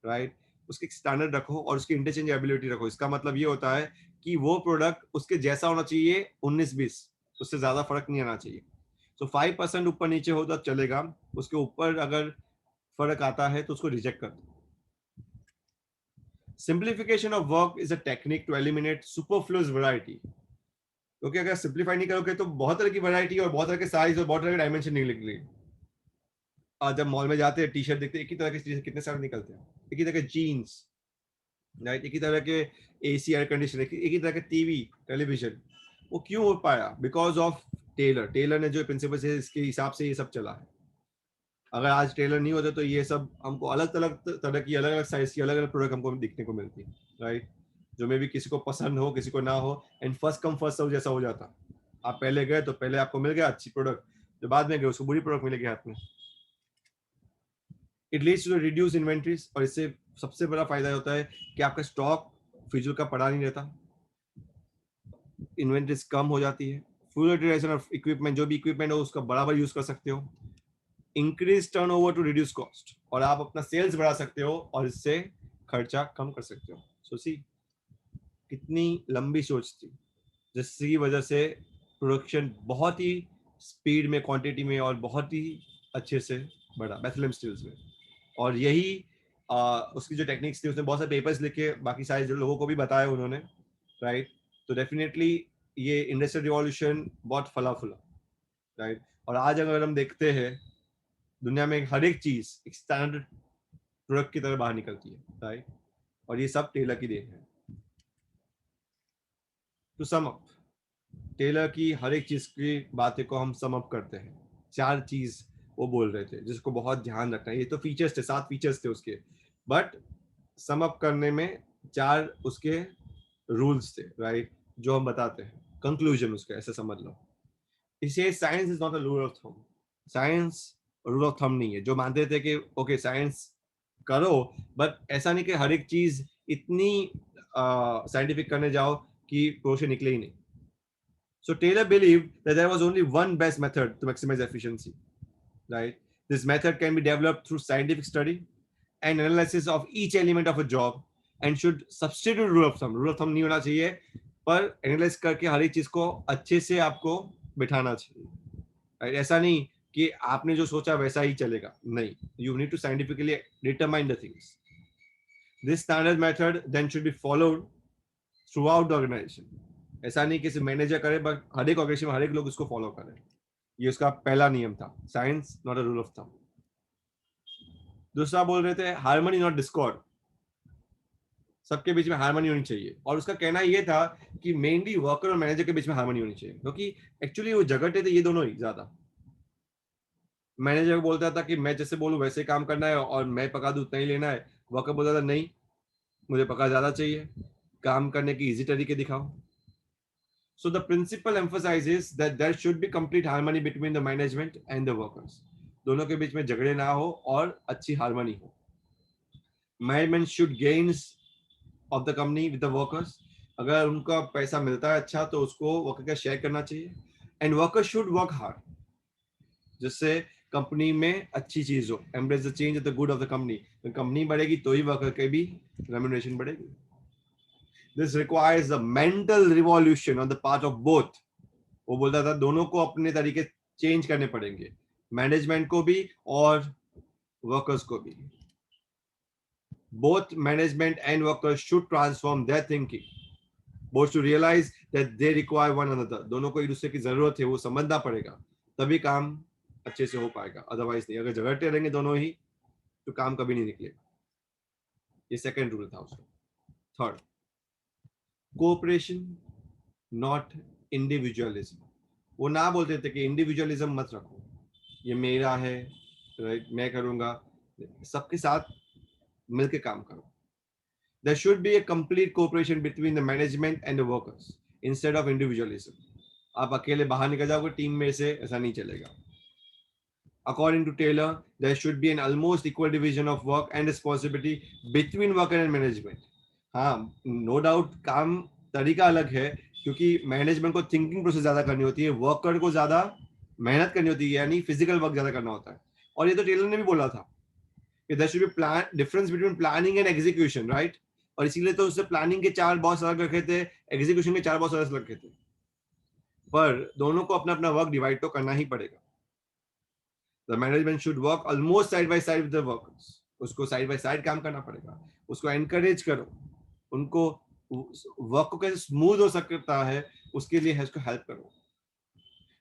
[SPEAKER 1] राइट, उसकी स्टैंडर्ड रखो और उसकी इंटरचेंजेबिलिटी रखो। इसका मतलब ये होता है कि वो प्रोडक्ट उसके जैसा होना चाहिए 19-20, उससे ज्यादा फर्क नहीं आना चाहिए। सो 5% ऊपर नीचे हो तो चलेगा, उसके ऊपर अगर फर्क आता है तो उसको रिजेक्ट कर दो। Simplification of work is a technique to eliminate superfluous variety. क्योंकि अगर सिंप्लीफाई नहीं करोगे तो बहुत तरह की वैरायटी और बहुत तरह के साइज और बहुत तरह के डायमेंशन नहीं निकलेंगे। आज जब मॉल में जाते हैं टी शर्ट देखते हैं, एक ही तरह के टी शर्ट कितने सारे निकलते हैं, एक ही तरह के जीन्स, राइट, एक ही तरह के एसी, एयर कंडीशनर, एक ही तरह के टीवी, टेलीविजन। वो क्यों हो पाया? Because of Taylor. टेलर ने जो प्रिंसिपल है इसके हिसाब से ये सब चला है। अगर आज टेलर नहीं होते तो ये सब हमको अलग अलग तरह की, अलग अलग साइज की, अलग अलग प्रोडक्ट हमको दिखने को मिलती है, राइट, जो मे भी किसी को पसंद हो किसी को ना हो, and first come first serve जैसा हो जाता। आप पहले गए तो पहले आपको मिल गया अच्छी प्रोडक्ट, जो बाद में गए उसको बुरी प्रोडक्ट मिलेगी हाथ में। It leads to reduce inventories, और इससे सबसे बड़ा फायदा होता है कि आपका स्टॉक फिजूल का पड़ा नहीं रहता, इन्वेंट्रीज कम हो जाती है। फुल यूटिलाइजेशन ऑफ इक्विपमेंट, जो भी इक्विपमेंट हो उसका बराबर यूज कर सकते हो। Increase turnover to reduce cost, और आप अपना सेल्स बढ़ा सकते हो और इससे खर्चा कम कर सकते हो। सो सी कितनी लंबी सोच थी, जिसकी वजह से प्रोडक्शन बहुत ही स्पीड में, क्वांटिटी में और बहुत ही अच्छे से बढ़ा बेथलेहम स्टील्स में। और यही उसकी जो टेक्निक्स थी, उसने बहुत सारे पेपर्स लिखे, बाकी सारे जो लोगों को भी बताया उन्होंने, राइट। तो डेफिनेटली ये इंडस्ट्रियल रिवॉल्यूशन बहुत फला फूला, राइट। और आज अगर हम देखते हैं दुनिया में हर एक चीज एक स्टैंडर्ड प्रोडक्ट की तरह बाहर निकलती है, राइट, और ये सब टेलर की देन है। टू सम अप, टेलर की हर एक चीज की बातें को हम सम अप करते हैं, 4 चीज वो बोल रहे थे जिसको बहुत ध्यान रखना है। ये तो फीचर्स थे, 7 फीचर्स थे उसके, बट सम अप करने में 4 उसके रूल्स थे, राइट, जो हम बताते हैं। कंक्लूजन उसका ऐसे समझ लो। इसे science is not a rule of thumb. Science rule of thumb नहीं है। जो मानते थे कि ओके साइंस करो, बट ऐसा नहीं कि हर एक चीज इतनी साइंटिफिक करने जाओ कि प्रोशन निकले ही नहीं. So Taylor believed that there was only one best method to maximize efficiency, right? This method can be developed through scientific study and analysis of each element of a job and should substitute rule of thumb. Rule of thumb नहीं होना चाहिए, पर analyse करके हर एक चीज को अच्छे से आपको बिठाना चाहिए. Right? ऐसा नहीं कि आपने जो सोचा वैसा ही चलेगा, नहीं. You need to scientifically determine the things. This standard method then should be followed throughout the organization. ऐसा नहीं कि सिर्फ मैनेजर करे, बट हर एक ऑर्गेनाइजेशन में हर एक लोग उसको फॉलो करें. ये उसका पहला नियम था. Science not a rule of thumb. दूसरा बोल रहे थे हार्मनी नॉट डिस्कॉर्ड. सबके बीच में हार्मनी होनी चाहिए. और उसका कहना ये था कि मेनली वर्कर और मैनेजर के बीच में हार्मनी होनी चाहिए, क्योंकि एक्चुअली वो झगड़ते थे ये दोनों ही ज्यादा. मैनेजर बोलता था कि मैं जैसे बोलूं वैसे काम करना है और मैं पका दूं उतना ही लेना है. वर्कर बोलता था नहीं, मुझे पका ज्यादा चाहिए, काम करने की इजी तरीके दिखाओ. So the principle emphasizes that there should be complete harmony between the management and the workers. दोनों के बीच में झगड़े ना हो और अच्छी हार्मनी हो. Management should gains of the company with the workers. अगर उनका पैसा मिलता है अच्छा तो उसको वर्कर का शेयर करना चाहिए. And workers should work hard, जिससे कंपनी में अच्छी चीज हो. Embrace the change of the good of the company. Company बढ़ेगी तो ही वर्कर के भी रेम्यूनरेशन बढ़ेगी. This requires a mental revolution on the part of both. वो बोलता था दोनों को अपने तरीके चेंज करने पड़ेंगे, मैनेजमेंट को भी और वर्कर्स को भी. Both management and workers should transform their thinking. Both should realize that they require one another. दोनों को एक दूसरे की जरूरत है, वो समझना पड़ेगा, तभी काम अच्छे से हो पाएगा. अदरवाइज नहीं. अगर झगड़ते रहेंगे दोनों ही तो काम कभी नहीं निकलेगा. ये सेकंड रूल था उसका. Third, cooperation not individualism. वो ना बोलते थे कि इंडिविजुअलिज्म मत रखो, ये मेरा है, राइट, मैं करूंगा. सबके साथ मिलके काम करो. There should be a complete cooperation between the management and the workers instead of individualism. आप अकेले बाहर निकल जाओगे टीम में से, ऐसा नहीं चलेगा. According to Taylor, there should be an almost equal division of work and responsibility between worker and management. हाँ, no doubt काम तरीका अलग है, क्योंकि मैनेजमेंट को थिंकिंग प्रोसेस ज्यादा करनी होती है, वर्कर को ज्यादा मेहनत करनी होती है, यानी फिजिकल वर्क ज्यादा करना होता है. और ये तो टेलर ने भी बोला था कि there should be plan difference between planning and execution, right. और इसीलिए तो उससे प्लानिंग के 4 बॉस अलग रखे थे, एग्जीक्यूशन के 4 बॉस अलग रखे थे. पर दोनों को अपना अपना वर्क डिवाइड तो करना ही पड़ेगा. The management should work almost side by side with the workers. उसको साइड बाय साइड काम करना पड़ेगा. उसको एनकरेज करो, उनको वर्क को कैसे स्मूथ हो सकता है उसके लिए उसको हेल्प करो.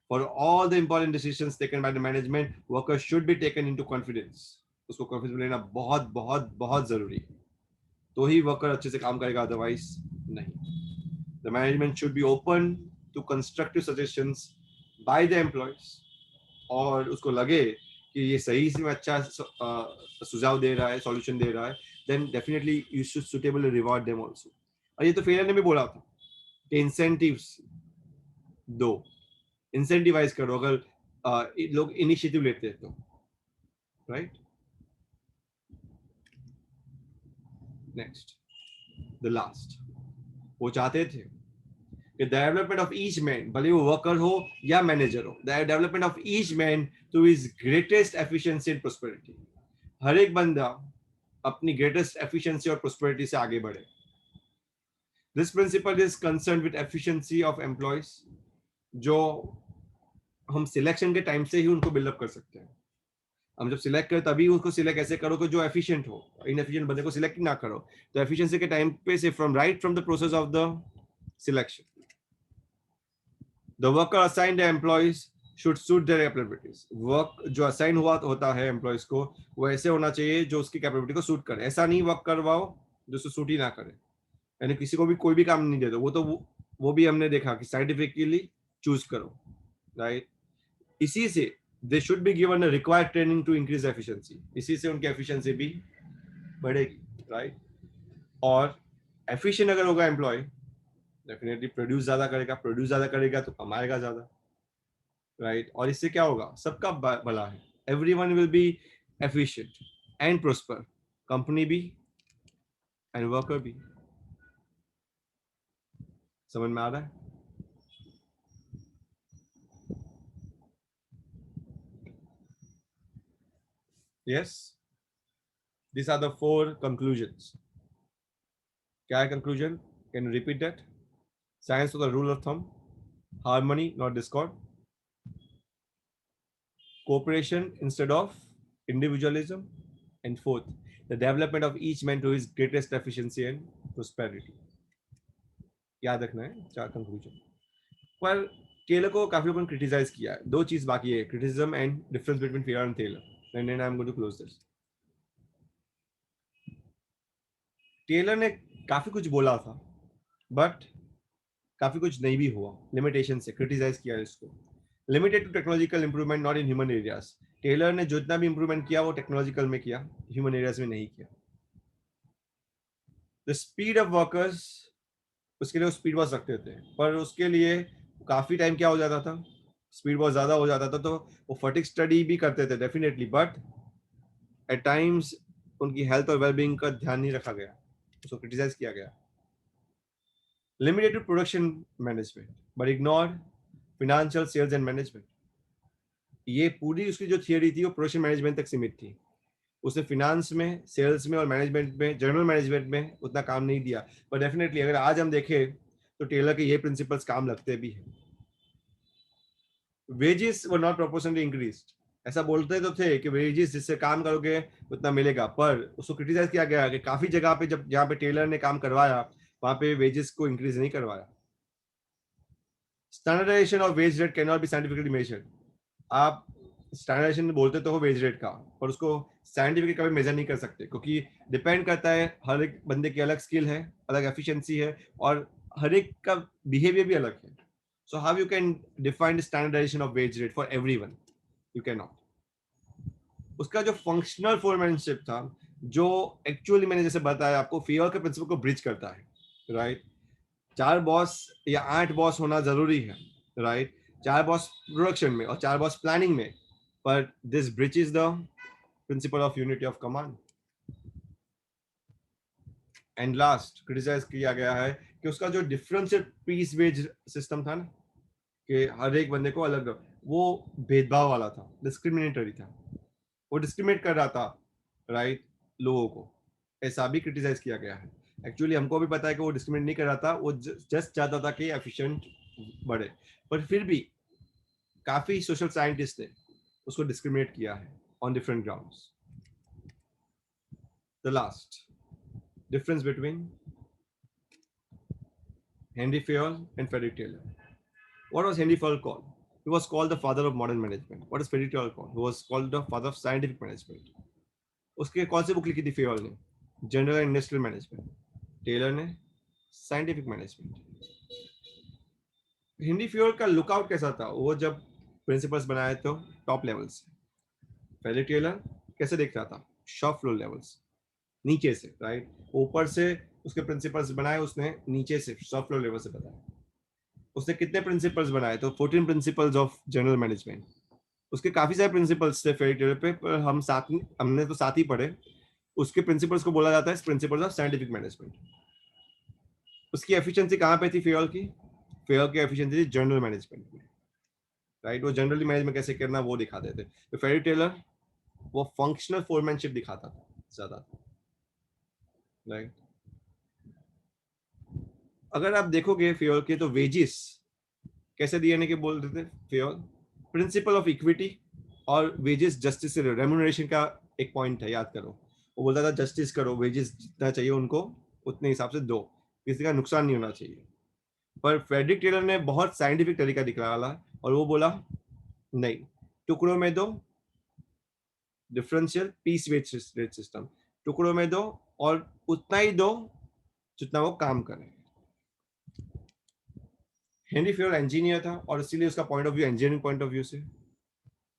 [SPEAKER 1] For all the important decisions taken by the management, workers should be taken into confidence. उसको कॉन्फिडेंस में लेना बहुत बहुत बहुत जरूरी है, तो ही वर्कर अच्छे से काम करेगा, अदरवाइज नहीं. The management should be open to constructive suggestions by the employees. और उसको लगे कि ये सही से अच्छा सुझाव दे रहा है, सॉल्यूशन दे रहा है, then definitely you should suitably reward them also. और ये तो फेयर ने भी बोला था कि इंसेंटिव्स दो, इंसेंटिवाइज करो अगर लोग इनिशिएटिव लेते हैं तो, राइट. नेक्स्ट, द लास्ट, वो चाहते थे कि डेवलपमेंट ऑफ ईच मैन, भले वो वर्कर हो या मैनेजर हो, the development of each man to his greatest efficiency and prosperity. हर एक बंदा अपनी ग्रेटेस्ट एफिशिएंसी और प्रोस्पेरिटी से आगे बढ़े. This principle is concern with efficiency of employees, जो हम सिलेक्शन के टाइम से ही उनको बिल्डअप कर सकते हैं. हम जब सिलेक्ट करें तभी उसको सिलेक्ट ऐसे करो कि जो एफिशिएंट हो, इनएफिशिएंट बंदे को सिलेक्ट ना करो. तो एफिशिएंसी के टाइम पे से from the process of the selection, the worker assigned the employees should suit there capabilities. Work जो असाइन हुआ होता है एम्प्लॉयज को, वो ऐसे होना चाहिए जो उसकी कैपेबिलिटी को सूट करे. ऐसा नहीं वर्क करवाओ जो उसको सूट ही ना करे, यानी किसी को भी कोई भी काम नहीं दे दो. वो भी हमने देखा कि साइंटिफिकली चूज करो, राइट. इसी से they should be given a required training to increase efficiency. इसी से उनकी efficiency भी बढ़ेगी, right. और efficient अगर होगा एम्प्लॉय, डेफिनेटली प्रोड्यूस ज्यादा करेगा तो कमाएगा ज्यादा, राइट. और इससे क्या होगा, सबका भला है. everyone will be efficient and prosper, company भी एंड वर्कर भी. समझ में आ रहा है? Yes, these are the 4 conclusions. क्या है conclusion? Can you repeat that? Science was the rule of thumb. Harmony, not discord. Cooperation instead of individualism. And fourth, the development of each man to his greatest efficiency and prosperity. याद रखना है 4 conclusion. पर Taylor को काफी लोगों ने criticise किया है। 2 चीज बाकी है, criticism and difference between Fayol and Taylor. And I am going to close this. Taylor ने काफी कुछ बोला था, बट काफी कुछ नहीं भी हुआ, लिमिटेशन से क्रिटिसाइज किया है इसको। Limited to technological improvement, not in human areas. Taylor ने जितना भी इंप्रूवमेंट किया वो टेक्नोलॉजिकल में किया, ह्यूमन एरियाज में नहीं किया। द स्पीड ऑफ वर्कर्स, उसके लिए वो स्पीड बॉस रखते थे, पर उसके लिए काफी टाइम क्या हो जाता था, स्पीड बहुत ज्यादा हो जाता था, तो वो फटिक स्टडी भी करते थे डेफिनेटली, बट एट टाइम्स उनकी हेल्थ और वेलबींग का ध्यान नहीं रखा गया, उसको क्रिटिसाइज किया गया। Limited production management but ignore financial sales and management. ये पूरी उसकी जो थियरी थी वो प्रोडक्शन मैनेजमेंट तक सीमित थी। उसने फिनांस में, सेल्स में और मैनेजमेंट में, जनरल मैनेजमेंट में उतना काम नहीं दिया। पर डेफिनेटली अगर आज हम देखें तो टेलर के ये प्रिंसिपल्स काम लगते भी हैं। Wages were not proportionally increased. ऐसा बोलते तो थे कि वेजेस जिससे काम करोगे उतना मिलेगा, पर उसको क्रिटिसाइज किया गया कि काफी जगह पे जब जहाँ पे टेलर ने काम करवाया वहां पे वेजेस को इंक्रीज नहीं करवाया। Standardisation of wage rate can not be scientifically measured. आप स्टैंडर्डाइजेशन बोलते तो हो वेज रेट का, पर उसको साइंटिफिकली कभी मेजर नहीं कर सकते, क्योंकि डिपेंड करता है, हर एक बंदे की अलग स्किल है, अलग एफिशिएंसी है, और हर एक का बिहेवियर भी अलग है। So how you can define standardisation of wage rate for everyone? You can not. उसका जो फंक्शनल फोरमैनशिप था, जो एक्चुअली मैंने जैसे बताया आपको, फेयर के प्रिंसिपल को ब्रिज करता है, राइट? 4 बॉस या 8 बॉस होना जरूरी है, राइट? 4 बॉस प्रोडक्शन में और 4 बॉस प्लानिंग में, पर this breaches the principle of unity of command. And last criticise किया गया है कि उसका जो डिफरेंशियल पीस वेज सिस्टम था ना, कि हर एक बंदे को अलग, वो भेदभाव वाला था, डिस्क्रिमिनेटरी था, वो डिस्क्रिमिनेट कर रहा था, राइट, लोगों को। ऐसा भी क्रिटिसाइज किया गया है। एक्चुअली हमको भी पता है कि वो डिस्क्रिमिनेट नहीं कर रहा था, वो जस्ट चाहता था कि एफिशिएंट बढ़े, पर फिर भी काफी सोशल साइंटिस्ट ने उसको डिस्क्रिमिनेट किया है on different grounds. The last difference between Henry Fayol and Frederick Taylor. What was Henry Fayol called? He was called the father of modern management. What is Frederick Taylor called? He was called the father of scientific management. उसके कौन सी book लिखी थी Fayol ने? General and industrial management. Taylor ने scientific management. Henry Fayol का lookout कैसा था? वो जब प्रिंसिपल्स बनाए तो टॉप लेवल से। फ्रेडरिक टेलर कैसे देख रहा था? शॉप फ्लोर लेवल्स, नीचे से, राइट? ऊपर से उसके प्रिंसिपल्स बनाए उसने, नीचे से सॉफ्ट फ्लोर लेवल से बताया। उसने कितने प्रिंसिपल्स बनाए? तो 14 प्रिंसिपल्स ऑफ जनरल मैनेजमेंट। उसके काफी सारे प्रिंसिपल्स थे फेरी टेलर पे, पर हमने तो साथ ही पढ़े। उसके प्रिंसिपल्स को बोला जाता है प्रिंसिपल्स ऑफ साइंटिफिक मैनेजमेंट। उसकी एफिशिएंसी कहाँ पे थी फेयोल की? फेयोल की एफिशिएंसी थी जनरल मैनेजमेंट में, राइट? वो जनरली मैनेजमेंट कैसे करना वो दिखाते थे। तो फेरी टेलर वो फंक्शनल फोरमैनशिप दिखाता था ज्यादा, राइट? अगर आप देखोगे फेयोल के, तो वेजेस कैसे दिए के बोल रहे थे फेयोल? प्रिंसिपल ऑफ इक्विटी और वेजेस जस्टिस से, रेम्यूनरेशन का एक पॉइंट है, याद करो। वो बोलता था जस्टिस करो, वेजेस जितना चाहिए उनको उतने हिसाब से दो, किसी का नुकसान नहीं होना चाहिए। पर फ्रेडरिक टेलर ने बहुत साइंटिफिक तरीका दिखाया और वो बोला नहीं, टुकड़ों में दो, differential piece wage rate system, टुकड़ों में दो और उतना ही दो जितना वो काम करे। हेनरी फेयोल इंजीनियर था और इसीलिए उसका point of view engineering point of view से।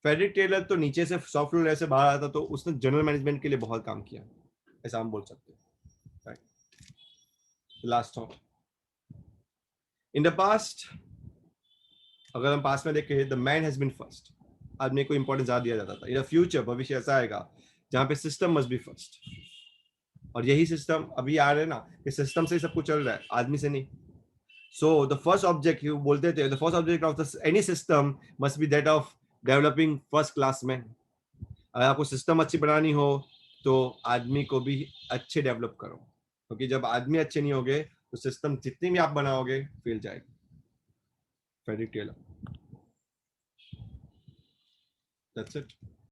[SPEAKER 1] फ्रेडरिक टेलर तो नीचे से सॉफ्टवेयर लेयर से बाहर आता, तो उसने जनरल मैनेजमेंट के लिए बहुत काम किया, ऐसा हम बोल सकते हैं, right? Last thought, in the past, अगर हम पास्ट में देखें, the man has been first. आदमी को इंपॉर्टेंस ज्यादा दिया जाता था। इन द फ्यूचर, भविष्य ऐसा आएगा जहां पे सिस्टम मस्ट बी फर्स्ट। और यही सिस्टम अभी आ रहे हैं ना, कि सिस्टम से सब कुछ चल रहा है, आदमी से नहीं। So the first object you बोलते थे, the first object of any system must be that of developing first class men. अगर आपको सिस्टम अच्छी बनानी हो तो आदमी को भी अच्छे डेवलप करो, क्योंकि जब आदमी अच्छे नहीं होंगे तो सिस्टम जितनी भी आप बनाओगे फेल जाएगी. Frederick Taylor. That's it.